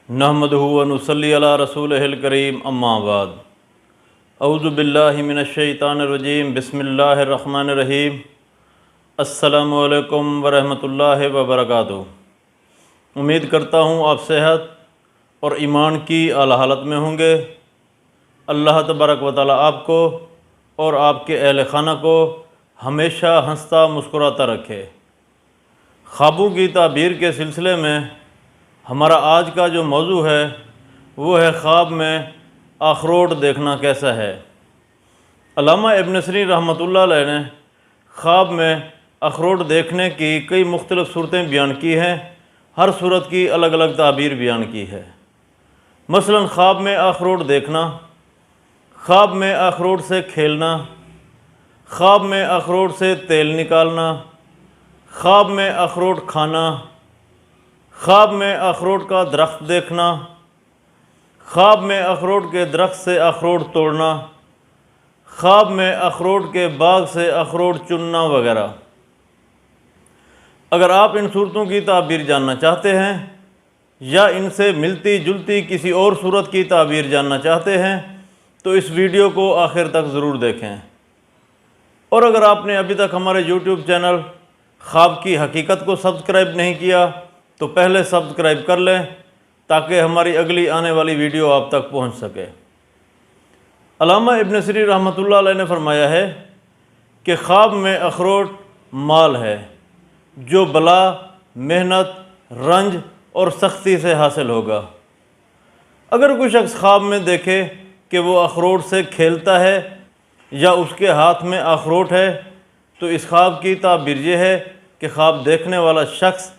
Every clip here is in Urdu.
نحمدہ و نصلی علی رسولہ الکریم اما بعد اعوذ باللہ من الشیطان الرجیم بسم اللہ الرحمن الرحیم السلام علیکم ورحمۃ اللہ وبرکاتہ۔ امید کرتا ہوں آپ صحت اور ایمان کی اعلیٰ حالت میں ہوں گے۔ اللہ تبارک و تعالیٰ آپ کو اور آپ کے اہل خانہ کو ہمیشہ ہنستا مسکراتا رکھے۔ خوابوں کی تعبیر کے سلسلے میں ہمارا آج کا جو موضوع ہے وہ ہے خواب میں اخروٹ دیکھنا کیسا ہے۔ علامہ ابن سیرین رحمۃ اللہ علیہ نے خواب میں اخروٹ دیکھنے کی کئی مختلف صورتیں بیان کی ہیں، ہر صورت کی الگ الگ تعبیر بیان کی ہے۔ مثلا خواب میں اخروٹ دیکھنا، خواب میں اخروٹ سے کھیلنا، خواب میں اخروٹ سے تیل نکالنا، خواب میں اخروٹ کھانا، خواب میں اخروٹ کا درخت دیکھنا، خواب میں اخروٹ کے درخت سے اخروٹ توڑنا، خواب میں اخروٹ کے باغ سے اخروٹ چننا وغیرہ۔ اگر آپ ان صورتوں کی تعبیر جاننا چاہتے ہیں یا ان سے ملتی جلتی کسی اور صورت کی تعبیر جاننا چاہتے ہیں تو اس ویڈیو کو آخر تک ضرور دیکھیں۔ اور اگر آپ نے ابھی تک ہمارے یوٹیوب چینل خواب کی حقیقت کو سبسکرائب نہیں کیا تو پہلے سبسکرائب کر لیں تاکہ ہماری اگلی آنے والی ویڈیو آپ تک پہنچ سکے۔ علامہ ابن سیرین رحمۃ اللہ علیہ نے فرمایا ہے کہ خواب میں اخروٹ مال ہے جو بلا، محنت، رنج اور سختی سے حاصل ہوگا۔ اگر کوئی شخص خواب میں دیکھے کہ وہ اخروٹ سے کھیلتا ہے یا اس کے ہاتھ میں اخروٹ ہے تو اس خواب کی تعبیر یہ ہے کہ خواب دیکھنے والا شخص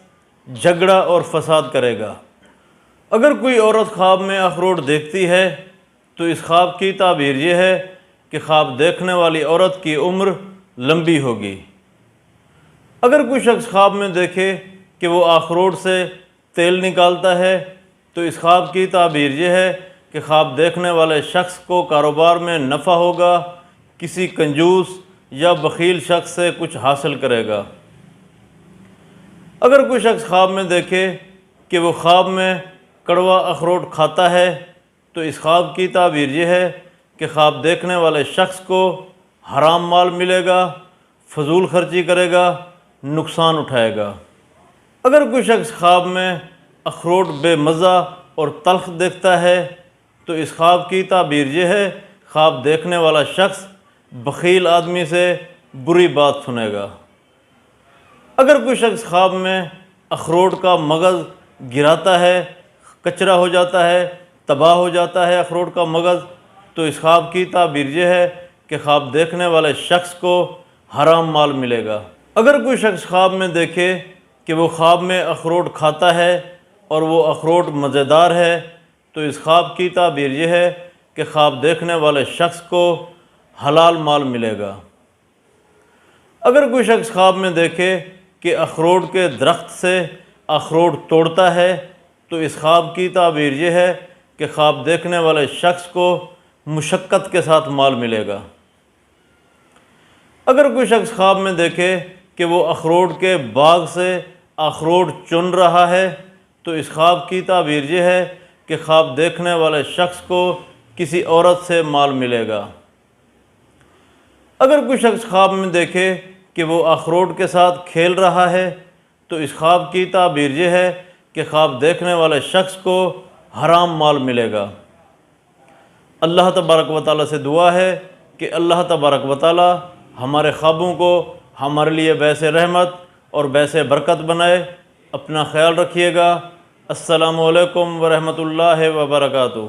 جھگڑا اور فساد کرے گا۔ اگر کوئی عورت خواب میں اخروٹ دیکھتی ہے تو اس خواب کی تعبیر یہ ہے کہ خواب دیکھنے والی عورت کی عمر لمبی ہوگی۔ اگر کوئی شخص خواب میں دیکھے کہ وہ اخروٹ سے تیل نکالتا ہے تو اس خواب کی تعبیر یہ ہے کہ خواب دیکھنے والے شخص کو کاروبار میں نفع ہوگا، کسی کنجوس یا بخیل شخص سے کچھ حاصل کرے گا۔ اگر کوئی شخص خواب میں دیکھے کہ وہ خواب میں کڑوا اخروٹ کھاتا ہے تو اس خواب کی تعبیر یہ ہے کہ خواب دیکھنے والے شخص کو حرام مال ملے گا، فضول خرچی کرے گا، نقصان اٹھائے گا۔ اگر کوئی شخص خواب میں اخروٹ بے مزہ اور تلخ دیکھتا ہے تو اس خواب کی تعبیر یہ ہے خواب دیکھنے والا شخص بخیل آدمی سے بری بات سنے گا۔ اگر کوئی شخص خواب میں اخروٹ کا مغز گراتا ہے، کچرا ہو جاتا ہے، تباہ ہو جاتا ہے اخروٹ کا مغز تو اس خواب کی تعبیر یہ ہے کہ خواب دیکھنے والے شخص کو حرام مال ملے گا۔ اگر کوئی شخص خواب میں دیکھے کہ وہ خواب میں اخروٹ کھاتا ہے اور وہ اخروٹ مزیدار ہے تو اس خواب کی تعبیر یہ ہے کہ خواب دیکھنے والے شخص کو حلال مال ملے گا۔ اگر کوئی شخص خواب میں دیکھے کہ اخروٹ کے درخت سے اخروٹ توڑتا ہے تو اس خواب کی تعبیر یہ ہے کہ خواب دیکھنے والے شخص کو مشقت کے ساتھ مال ملے گا۔ اگر کوئی شخص خواب میں دیکھے کہ وہ اخروٹ کے باغ سے اخروٹ چن رہا ہے تو اس خواب کی تعبیر یہ ہے کہ خواب دیکھنے والے شخص کو کسی عورت سے مال ملے گا۔ اگر کوئی شخص خواب میں دیکھے کہ وہ اخروٹ کے ساتھ کھیل رہا ہے تو اس خواب کی تعبیر یہ ہے کہ خواب دیکھنے والے شخص کو حرام مال ملے گا۔ اللہ تبارک و تعالیٰ سے دعا ہے کہ اللہ تبارک و تعالیٰ ہمارے خوابوں کو ہمارے لیے باعث رحمت اور باعث برکت بنائے۔ اپنا خیال رکھیے گا۔ السلام علیکم ورحمۃ اللہ وبرکاتہ۔